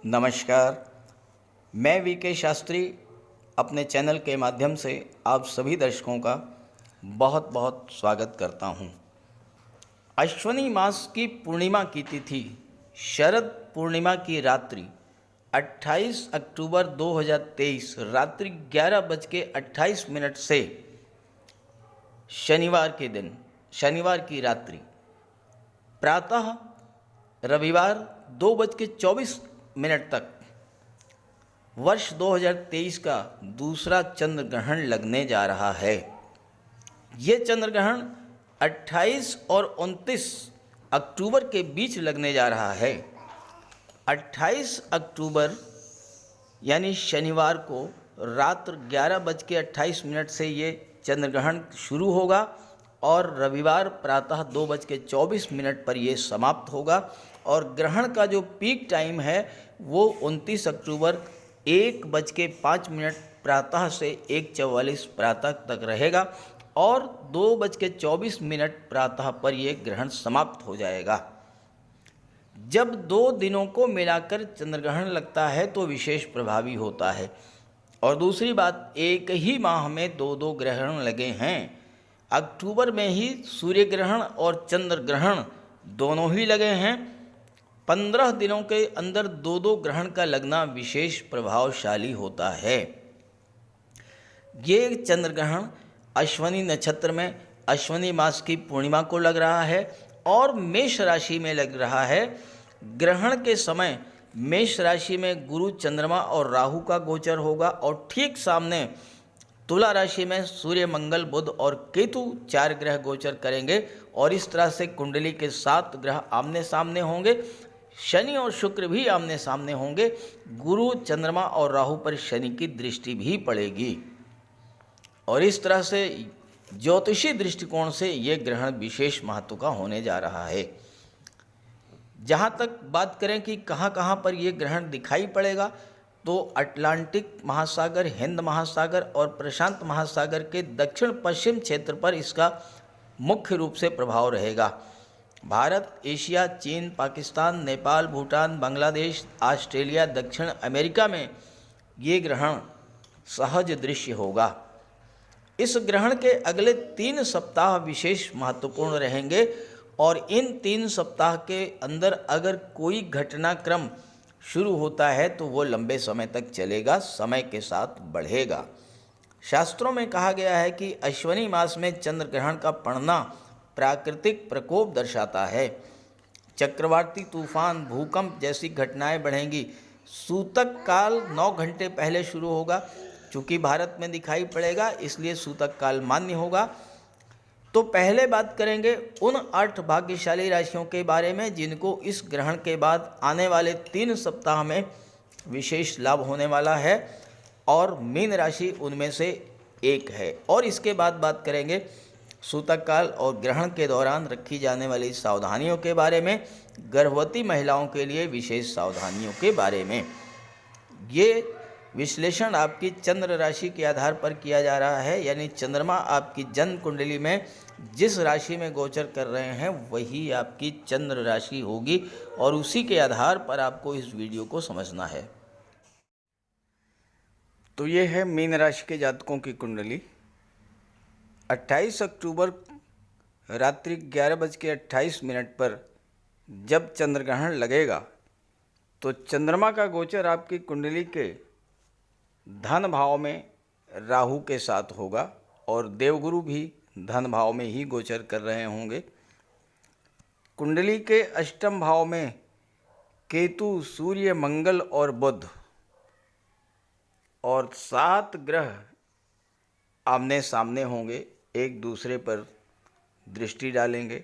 नमस्कार। मैं वीके शास्त्री अपने चैनल के माध्यम से आप सभी दर्शकों का बहुत बहुत स्वागत करता हूं। अश्वनी मास की पूर्णिमा की तिथि शरद पूर्णिमा की रात्रि 28 अक्टूबर 2023 रात्रि 11:28 से शनिवार की रात्रि प्रातः रविवार 2:24 तक वर्ष 2023 का दूसरा चंद्र ग्रहण लगने जा रहा है। ये चंद्र ग्रहण 28 और 29 अक्टूबर के बीच लगने जा रहा है। 28 अक्टूबर यानी शनिवार को रात्र 11:28 से ये चंद्र ग्रहण शुरू होगा और रविवार प्रातः 2:24 पर ये समाप्त होगा और ग्रहण का जो पीक टाइम है वो 29 अक्टूबर 1:05 प्रातः से 1:44 प्रातः तक रहेगा और 2:24 प्रातः पर यह ग्रहण समाप्त हो जाएगा। जब 2 दिनों को मिलाकर चंद्रग्रहण लगता है तो विशेष प्रभावी होता है। और दूसरी बात, एक ही माह में 2 ग्रहण लगे हैं। अक्टूबर में ही सूर्य ग्रहण और चंद्र ग्रहण दोनों ही लगे हैं। 15 दिनों के अंदर 2 ग्रहण का लगना विशेष प्रभावशाली होता है। ये चंद्र ग्रहण अश्वनी नक्षत्र में अश्वनी मास की पूर्णिमा को लग रहा है और मेष राशि में लग रहा है। ग्रहण के समय मेष राशि में गुरु, चंद्रमा और राहु का गोचर होगा और ठीक सामने तुला राशि में सूर्य, मंगल, बुध और केतु 4 ग्रह गोचर करेंगे और इस तरह से कुंडली के 7 ग्रह आमने सामने होंगे। शनि और शुक्र भी आमने सामने होंगे। गुरु, चंद्रमा और राहु पर शनि की दृष्टि भी पड़ेगी और इस तरह से ज्योतिषी दृष्टिकोण से ये ग्रहण विशेष महत्व का होने जा रहा है। जहाँ तक बात करें कि कहाँ कहाँ पर ये ग्रहण दिखाई पड़ेगा, तो अटलांटिक महासागर, हिंद महासागर और प्रशांत महासागर के दक्षिण पश्चिम क्षेत्र पर इसका मुख्य रूप से प्रभाव रहेगा। भारत, एशिया, चीन, पाकिस्तान, नेपाल, भूटान, बांग्लादेश, ऑस्ट्रेलिया, दक्षिण अमेरिका में ये ग्रहण सहज दृश्य होगा। इस ग्रहण के अगले 3 सप्ताह विशेष महत्वपूर्ण रहेंगे और इन 3 सप्ताह के अंदर अगर कोई घटनाक्रम शुरू होता है तो वो लंबे समय तक चलेगा, समय के साथ बढ़ेगा। शास्त्रों में कहा गया है कि अश्वनी मास में चंद्र ग्रहण का पड़ना प्राकृतिक प्रकोप दर्शाता है। चक्रवाती तूफान, भूकंप जैसी घटनाएं बढ़ेंगी। सूतक काल 9 घंटे पहले शुरू होगा। चूँकि भारत में दिखाई पड़ेगा इसलिए सूतक काल मान्य होगा। तो पहले बात करेंगे उन 8 भाग्यशाली राशियों के बारे में जिनको इस ग्रहण के बाद आने वाले 3 सप्ताह में विशेष लाभ होने वाला है और मीन राशि उनमें से एक है। और इसके बाद बात करेंगे सूतक काल और ग्रहण के दौरान रखी जाने वाली सावधानियों के बारे में, गर्भवती महिलाओं के लिए विशेष सावधानियों के बारे में। ये विश्लेषण आपकी चंद्र राशि के आधार पर किया जा रहा है, यानी चंद्रमा आपकी जन्म कुंडली में जिस राशि में गोचर कर रहे हैं वही आपकी चंद्र राशि होगी और उसी के आधार पर आपको इस वीडियो को समझना है। तो ये है मीन राशि के जातकों की कुंडली। 28 अक्टूबर रात्रि 11:28 पर जब चंद्र ग्रहण लगेगा तो चंद्रमा का गोचर आपकी कुंडली के धन भाव में राहु के साथ होगा और देवगुरु भी धन भाव में ही गोचर कर रहे होंगे। कुंडली के अष्टम भाव में केतु, सूर्य, मंगल और बुध और 7 ग्रह आमने सामने होंगे, एक दूसरे पर दृष्टि डालेंगे।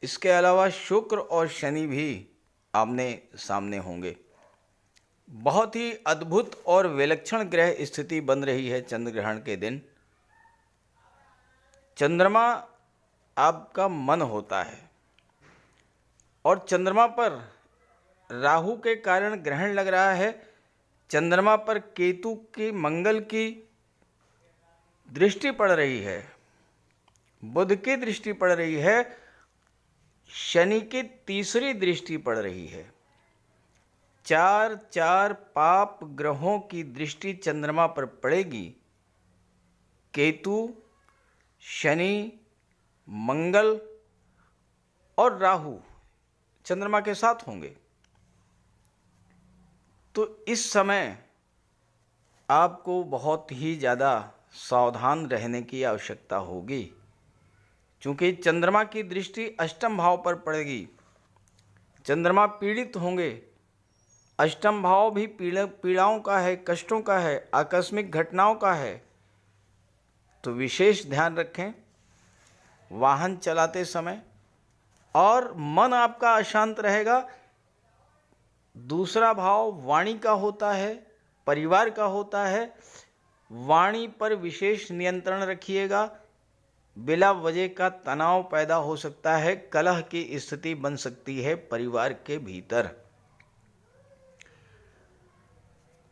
इसके अलावा शुक्र और शनि भी आमने सामने होंगे। बहुत ही अद्भुत और विलक्षण ग्रह स्थिति बन रही है चंद्र ग्रहण के दिन। चंद्रमा आपका मन होता है और चंद्रमा पर राहु के कारण ग्रहण लग रहा है। चंद्रमा पर केतु की, मंगल की दृष्टि पड़ रही है, बुध की दृष्टि पड़ रही है, शनि की तीसरी दृष्टि पड़ रही है। चार चार पाप ग्रहों की दृष्टि चंद्रमा पर पड़ेगी। केतु, शनि, मंगल और राहु चंद्रमा के साथ होंगे। तो इस समय आपको बहुत ही ज़्यादा सावधान रहने की आवश्यकता होगी, क्योंकि चंद्रमा की दृष्टि अष्टम भाव पर पड़ेगी। चंद्रमा पीड़ित होंगे। अष्टम भाव भी पीड़ाओं का है, कष्टों का है, आकस्मिक घटनाओं का है। तो विशेष ध्यान रखें वाहन चलाते समय, और मन आपका अशांत रहेगा। दूसरा भाव वाणी का होता है, परिवार का होता है। वाणी पर विशेष नियंत्रण रखिएगा। बिला वजह का तनाव पैदा हो सकता है, कलह की स्थिति बन सकती है परिवार के भीतर।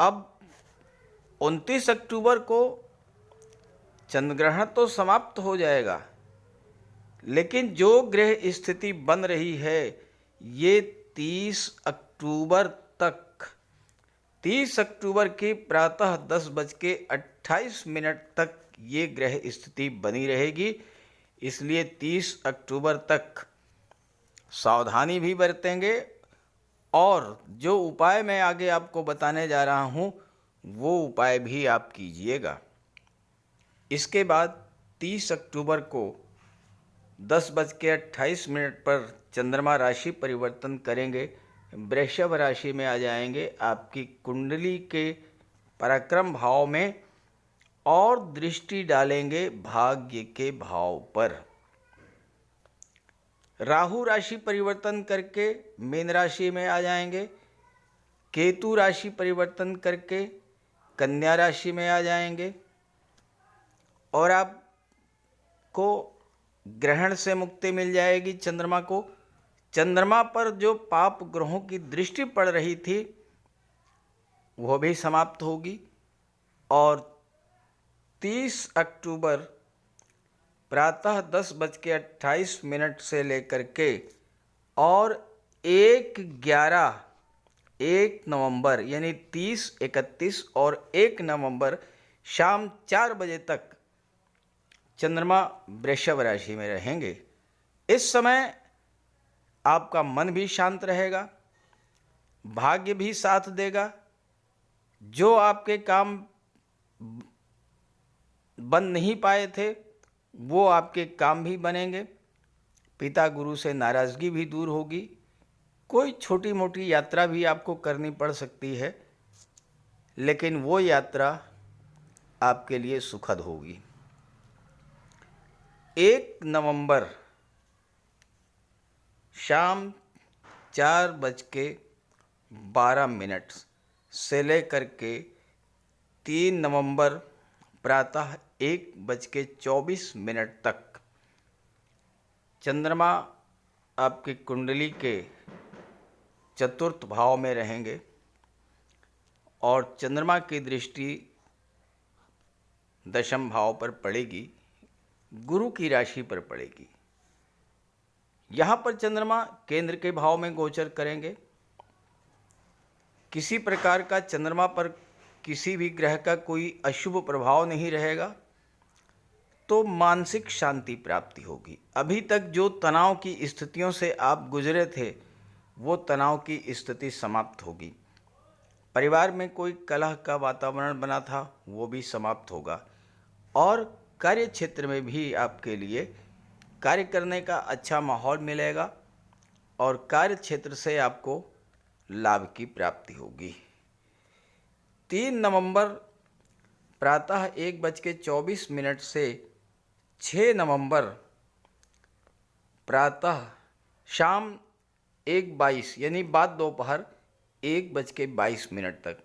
अब 29 अक्टूबर को चंद्रग्रहण तो समाप्त हो जाएगा, लेकिन जो ग्रह स्थिति बन रही है ये 30 अक्टूबर तक, 30 अक्टूबर की प्रातः 10:28 तक ये ग्रह स्थिति बनी रहेगी। इसलिए 30 अक्टूबर तक सावधानी भी बरतेंगे, और जो उपाय मैं आगे आपको बताने जा रहा हूँ वो उपाय भी आप कीजिएगा। इसके बाद 30 अक्टूबर को 10:28 पर चंद्रमा राशि परिवर्तन करेंगे, वृषभ राशि में आ जाएंगे, आपकी कुंडली के पराक्रम भाव में, और दृष्टि डालेंगे भाग्य के भाव पर। राहु राशि परिवर्तन करके मीन राशि में आ जाएंगे। केतु राशि परिवर्तन करके कन्या राशि में आ जाएंगे, और आपको ग्रहण से मुक्ति मिल जाएगी। चंद्रमा को, चंद्रमा पर जो पाप ग्रहों की दृष्टि पड़ रही थी वह भी समाप्त होगी। और 30 अक्टूबर प्रातः 10:28 से लेकर के और 1 नवंबर यानी 30, 31 और 1 नवंबर शाम 4 बजे तक चंद्रमा वृषभ राशि में रहेंगे। इस समय आपका मन भी शांत रहेगा, भाग्य भी साथ देगा। जो आपके काम बन नहीं पाए थे वो आपके काम भी बनेंगे। पिता गुरु से नाराज़गी भी दूर होगी। कोई छोटी मोटी यात्रा भी आपको करनी पड़ सकती है, लेकिन वो यात्रा आपके लिए सुखद होगी। 1 नवंबर शाम 4:12 से लेकर के 3 नवंबर प्रातः 1:24 तक चंद्रमा आपकी कुंडली के चतुर्थ भाव में रहेंगे, और चंद्रमा की दृष्टि दशम भाव पर पड़ेगी, गुरु की राशि पर पड़ेगी। यहाँ पर चंद्रमा केंद्र के भाव में गोचर करेंगे। किसी प्रकार का चंद्रमा पर किसी भी ग्रह का कोई अशुभ प्रभाव नहीं रहेगा, तो मानसिक शांति प्राप्ति होगी। अभी तक जो तनाव की स्थितियों से आप गुजरे थे वो तनाव की स्थिति समाप्त होगी। परिवार में कोई कलह का वातावरण बना था वो भी समाप्त होगा, और कार्य क्षेत्र में भी आपके लिए कार्य करने का अच्छा माहौल मिलेगा, और कार्य क्षेत्र से आपको लाभ की प्राप्ति होगी। 3 नवंबर प्रातः 1:24 से 6 नवंबर प्रातः शाम 1:22 यानी बाद दोपहर 1:22 तक,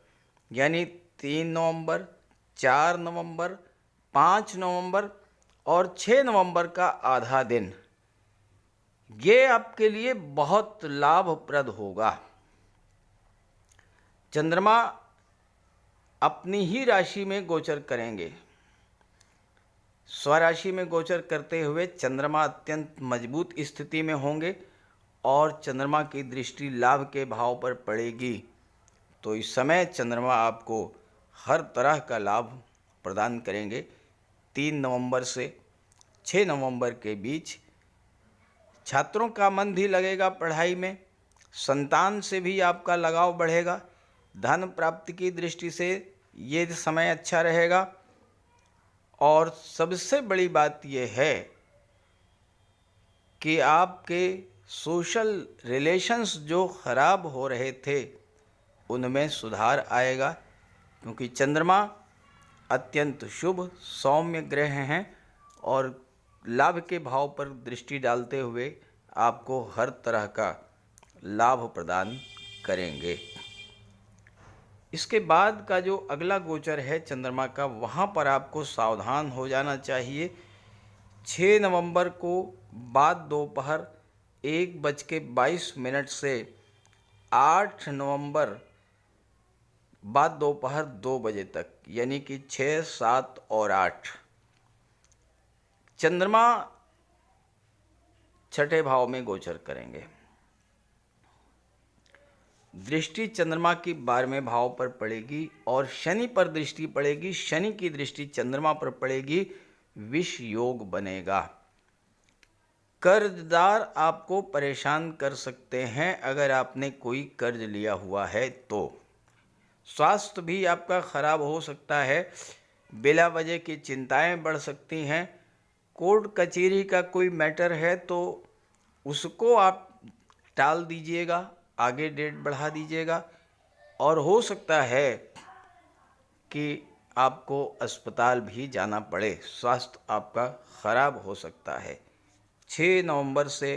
यानी 3 नवंबर, 4 नवंबर, 5 नवंबर और 6 नवंबर का आधा दिन ये आपके लिए बहुत लाभप्रद होगा। चंद्रमा अपनी ही राशि में गोचर करेंगे। स्वराशि में गोचर करते हुए चंद्रमा अत्यंत मजबूत स्थिति में होंगे, और चंद्रमा की दृष्टि लाभ के भाव पर पड़ेगी। तो इस समय चंद्रमा आपको हर तरह का लाभ प्रदान करेंगे। 3 नवंबर से 6 नवंबर के बीच छात्रों का मन भी लगेगा पढ़ाई में, संतान से भी आपका लगाव बढ़ेगा। धन प्राप्ति की दृष्टि से ये समय अच्छा रहेगा। और सबसे बड़ी बात यह है कि आपके सोशल रिलेशंस जो खराब हो रहे थे उनमें सुधार आएगा, क्योंकि चंद्रमा अत्यंत शुभ सौम्य ग्रह हैं और लाभ के भाव पर दृष्टि डालते हुए आपको हर तरह का लाभ प्रदान करेंगे। इसके बाद का जो अगला गोचर है चंद्रमा का, वहाँ पर आपको सावधान हो जाना चाहिए। 6 नवंबर को बाद दोपहर 1:22 से 8 नवंबर बाद दोपहर 2 बजे तक, यानी कि 6, 7 और 8 चंद्रमा छठे भाव में गोचर करेंगे। दृष्टि चंद्रमा की 12वें भाव पर पड़ेगी और शनि पर दृष्टि पड़ेगी। शनि की दृष्टि चंद्रमा पर पड़ेगी, विष योग बनेगा। कर्जदार आपको परेशान कर सकते हैं अगर आपने कोई कर्ज लिया हुआ है तो। स्वास्थ्य भी आपका खराब हो सकता है, बिला वजह की चिंताएं बढ़ सकती हैं। कोर्ट कचहरी का कोई मैटर है तो उसको आप टाल दीजिएगा, आगे डेट बढ़ा दीजिएगा, और हो सकता है कि आपको अस्पताल भी जाना पड़े। स्वास्थ्य आपका खराब हो सकता है 6 नवंबर से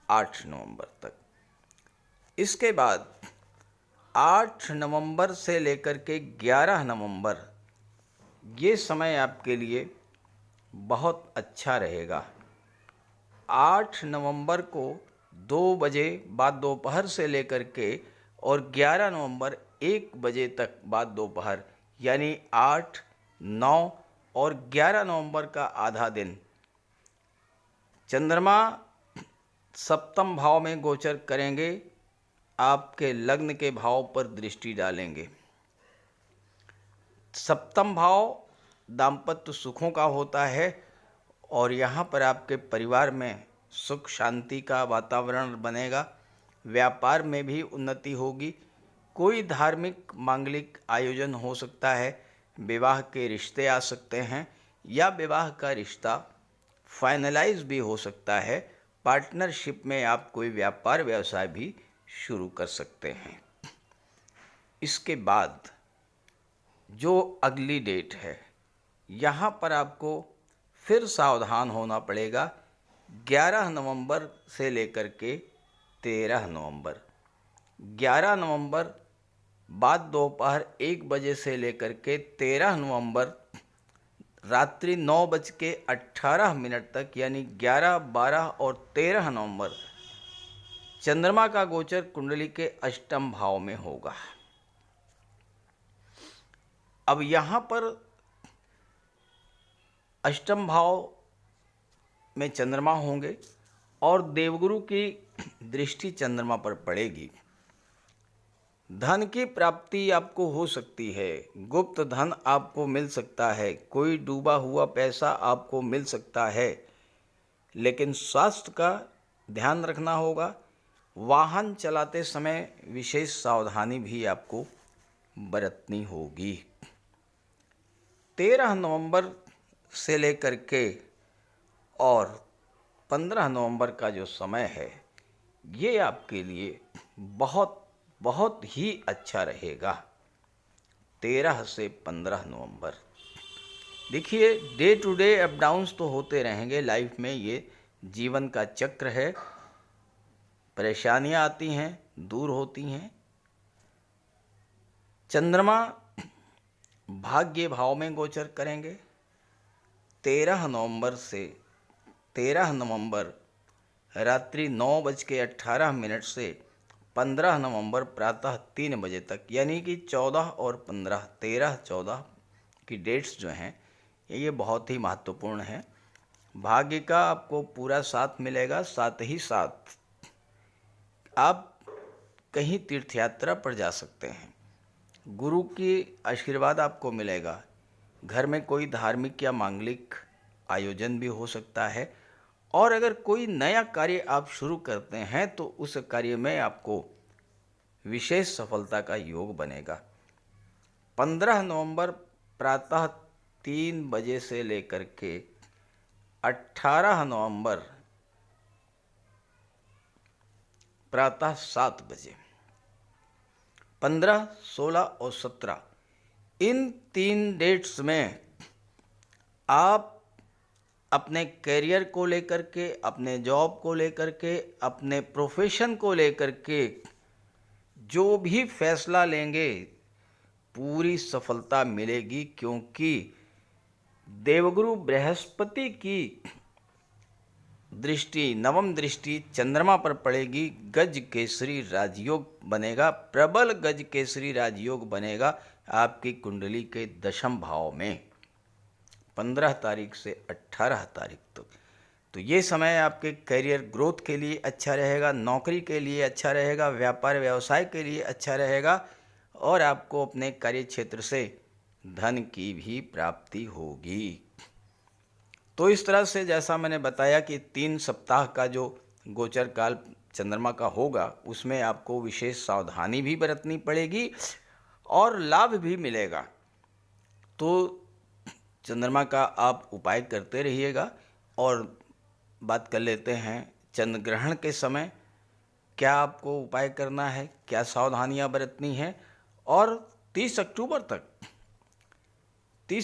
8 नवंबर तक। इसके बाद 8 नवंबर से लेकर के 11 नवंबर ये समय आपके लिए बहुत अच्छा रहेगा। 8 नवंबर को 2 बजे बाद दोपहर से लेकर के और 11 नवंबर 1 बजे तक बाद दोपहर, यानी 8, 9 और 11 नवंबर का आधा दिन चंद्रमा सप्तम भाव में गोचर करेंगे, आपके लग्न के भाव पर दृष्टि डालेंगे। सप्तम भाव दाम्पत्य सुखों का होता है और यहाँ पर आपके परिवार में सुख शांति का वातावरण बनेगा। व्यापार में भी उन्नति होगी। कोई धार्मिक मांगलिक आयोजन हो सकता है, विवाह के रिश्ते आ सकते हैं या विवाह का रिश्ता फाइनलाइज भी हो सकता है। पार्टनरशिप में आप कोई व्यापार व्यवसाय भी शुरू कर सकते हैं। इसके बाद जो अगली डेट है, यहाँ पर आपको फिर सावधान होना पड़ेगा। 11 नवंबर से लेकर के 13 नवंबर, 11 नवंबर बाद दोपहर 1 बजे से लेकर के 13 नवंबर रात्रि 9:18 तक, यानी 11, 12 और 13 नवंबर चंद्रमा का गोचर कुंडली के अष्टम भाव में होगा। अब यहाँ पर अष्टम भाव में चंद्रमा होंगे और देवगुरु की दृष्टि चंद्रमा पर पड़ेगी। धन की प्राप्ति आपको हो सकती है, गुप्त धन आपको मिल सकता है, कोई डूबा हुआ पैसा आपको मिल सकता है, लेकिन स्वास्थ्य का ध्यान रखना होगा। वाहन चलाते समय विशेष सावधानी भी आपको बरतनी होगी। 13 नवंबर से लेकर के और 15 नवंबर का जो समय है ये आपके लिए बहुत बहुत ही अच्छा रहेगा। 13 से 15 नवंबर, देखिए day to day up downs तो होते रहेंगे लाइफ में, ये जीवन का चक्र है। परेशानियां आती हैं, दूर होती हैं। चंद्रमा भाग्य भाव में गोचर करेंगे 13 नवंबर रात्रि 9:18 से 15 नवंबर प्रातः 3 बजे तक, यानी कि 14 और 15, 13, 14 की डेट्स जो हैं ये बहुत ही महत्वपूर्ण हैं। भाग्य का आपको पूरा साथ मिलेगा। साथ ही साथ आप कहीं तीर्थ यात्रा पर जा सकते हैं। गुरु की आशीर्वाद आपको मिलेगा। घर में कोई धार्मिक या मांगलिक आयोजन भी हो सकता है, और अगर कोई नया कार्य आप शुरू करते हैं तो उस कार्य में आपको विशेष सफलता का योग बनेगा। 15 नवंबर प्रातः 3 बजे से लेकर के 18 नवंबर प्रातः 7 बजे, 15, 16 और 17 इन 3 डेट्स में आप अपने करियर को लेकर के, अपने जॉब को लेकर के, अपने प्रोफेशन को लेकर के जो भी फैसला लेंगे पूरी सफलता मिलेगी, क्योंकि देवगुरु बृहस्पति की दृष्टि, नवम दृष्टि चंद्रमा पर पड़ेगी। गज केसरी राजयोग बनेगा, प्रबल गज केसरी राजयोग बनेगा आपकी कुंडली के दशम भाव में 15 तारीख से 18 तारीख तक। तो ये समय आपके करियर ग्रोथ के लिए अच्छा रहेगा, नौकरी के लिए अच्छा रहेगा, व्यापार व्यवसाय के लिए अच्छा रहेगा, और आपको अपने कार्य क्षेत्र से धन की भी प्राप्ति होगी। तो इस तरह से जैसा मैंने बताया कि 3 सप्ताह का जो गोचर काल चंद्रमा का होगा उसमें आपको विशेष सावधानी भी बरतनी पड़ेगी और लाभ भी मिलेगा। तो चंद्रमा का आप उपाय करते रहिएगा। और बात कर लेते हैं चंद्र ग्रहण के समय क्या आपको उपाय करना है, क्या सावधानियां बरतनी है, और 30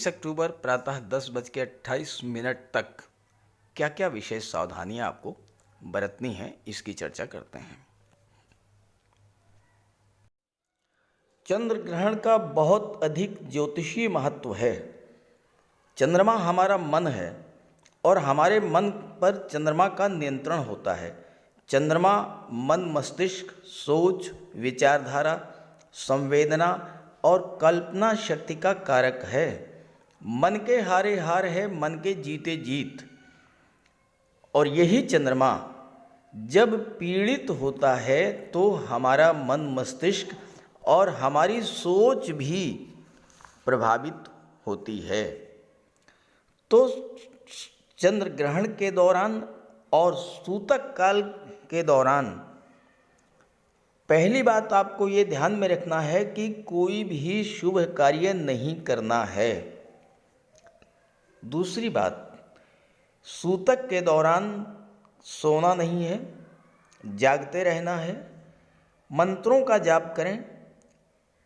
अक्टूबर प्रातः 10:28 तक क्या क्या विशेष सावधानियां आपको बरतनी है, इसकी चर्चा करते हैं। चंद्र ग्रहण का बहुत अधिक ज्योतिषीय महत्व है। चंद्रमा हमारा मन है और हमारे मन पर चंद्रमा का नियंत्रण होता है। चंद्रमा मन, मस्तिष्क, सोच, विचारधारा, संवेदना और कल्पना शक्ति का कारक है। मन के हारे हार है, मन के जीते जीत। और यही चंद्रमा जब पीड़ित होता है तो हमारा मन, मस्तिष्क और हमारी सोच भी प्रभावित होती है। तो चंद्र ग्रहण के दौरान और सूतक काल के दौरान पहली बात आपको ये ध्यान में रखना है कि कोई भी शुभ कार्य नहीं करना है। दूसरी बात, सूतक के दौरान सोना नहीं है, जागते रहना है। मंत्रों का जाप करें,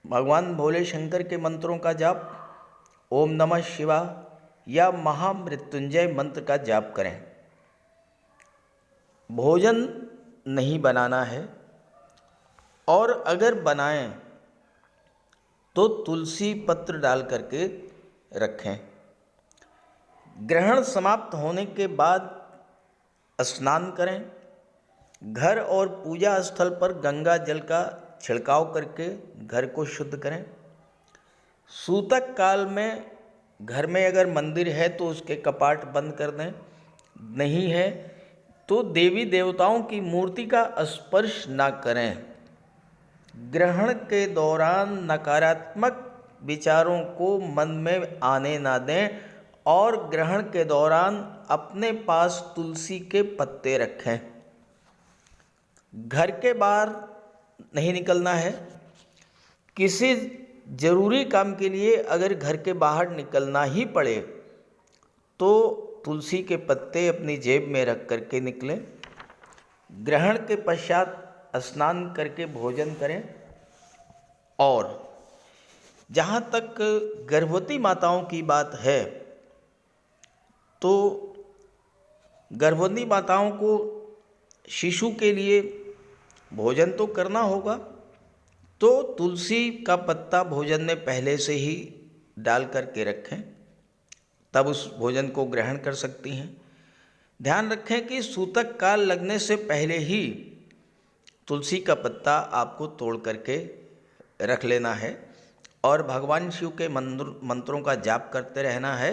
भगवान भोले शंकर के मंत्रों का जाप, ओम नमः शिवाय या महामृत्युंजय मंत्र का जाप करें। भोजन नहीं बनाना है, और अगर बनाएं तो तुलसी पत्र डाल करके रखें। ग्रहण समाप्त होने के बाद स्नान करें। घर और पूजा स्थल पर गंगा जल का छिड़काव करके घर को शुद्ध करें। सूतक काल में घर में अगर मंदिर है तो उसके कपाट बंद कर दें, नहीं है तो देवी देवताओं की मूर्ति का स्पर्श ना करें। ग्रहण के दौरान नकारात्मक विचारों को मन में आने ना दें, और ग्रहण के दौरान अपने पास तुलसी के पत्ते रखें। घर के बाहर नहीं निकलना है। किसी जरूरी काम के लिए अगर घर के बाहर निकलना ही पड़े तो तुलसी के पत्ते अपनी जेब में रख करके निकलें। ग्रहण के पश्चात स्नान करके भोजन करें। और जहाँ तक गर्भवती माताओं की बात है तो गर्भवती माताओं को शिशु के लिए भोजन तो करना होगा, तो तुलसी का पत्ता भोजन में पहले से ही डाल करके रखें, तब उस भोजन को ग्रहण कर सकती हैं। ध्यान रखें कि सूतक काल लगने से पहले ही तुलसी का पत्ता आपको तोड़ करके रख लेना है और भगवान शिव के मंत्रों का जाप करते रहना है।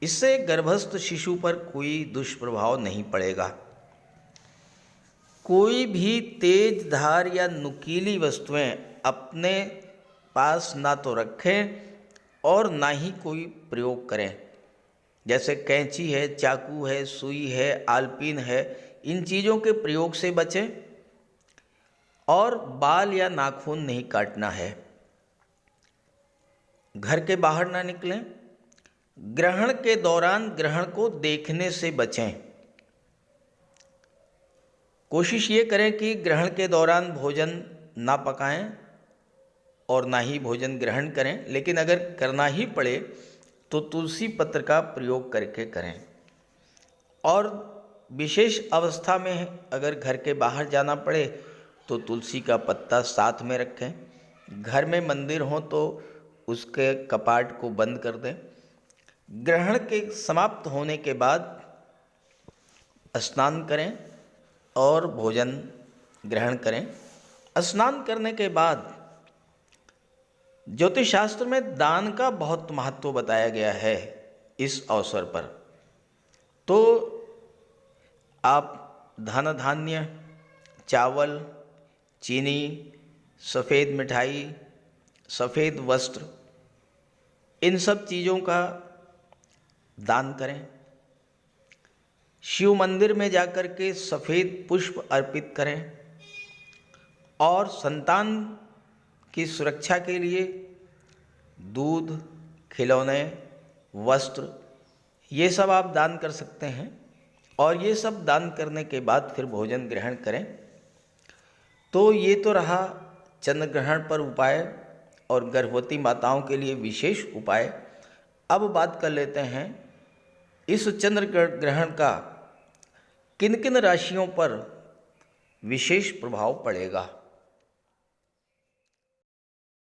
इससे गर्भस्थ शिशु पर कोई दुष्प्रभाव नहीं पड़ेगा। कोई भी तेज धार या नुकीली वस्तुएं अपने पास ना तो रखें और ना ही कोई प्रयोग करें। जैसे कैंची है, चाकू है, सुई है, आलपीन है, इन चीज़ों के प्रयोग से बचें। और बाल या नाखून नहीं काटना है। घर के बाहर ना निकलें। ग्रहण के दौरान ग्रहण को देखने से बचें। कोशिश ये करें कि ग्रहण के दौरान भोजन ना पकाएं और ना ही भोजन ग्रहण करें, लेकिन अगर करना ही पड़े तो तुलसी पत्र का प्रयोग करके करें। और विशेष अवस्था में अगर घर के बाहर जाना पड़े तो तुलसी का पत्ता साथ में रखें। घर में मंदिर हो तो उसके कपाट को बंद कर दें। ग्रहण के समाप्त होने के बाद स्नान करें और भोजन ग्रहण करें। स्नान करने के बाद ज्योतिष शास्त्र में दान का बहुत महत्व बताया गया है इस अवसर पर। तो आप धन धान्य, चावल, चीनी, सफ़ेद मिठाई, सफ़ेद वस्त्र, इन सब चीज़ों का दान करें। शिव मंदिर में जाकर के सफ़ेद पुष्प अर्पित करें। और संतान की सुरक्षा के लिए दूध, खिलौने, वस्त्र, ये सब आप दान कर सकते हैं। और ये सब दान करने के बाद फिर भोजन ग्रहण करें। तो ये तो रहा चंद्र ग्रहण पर उपाय और गर्भवती माताओं के लिए विशेष उपाय। अब बात कर लेते हैं इस चंद्र ग्रहण का किन किन राशियों पर विशेष प्रभाव पड़ेगा।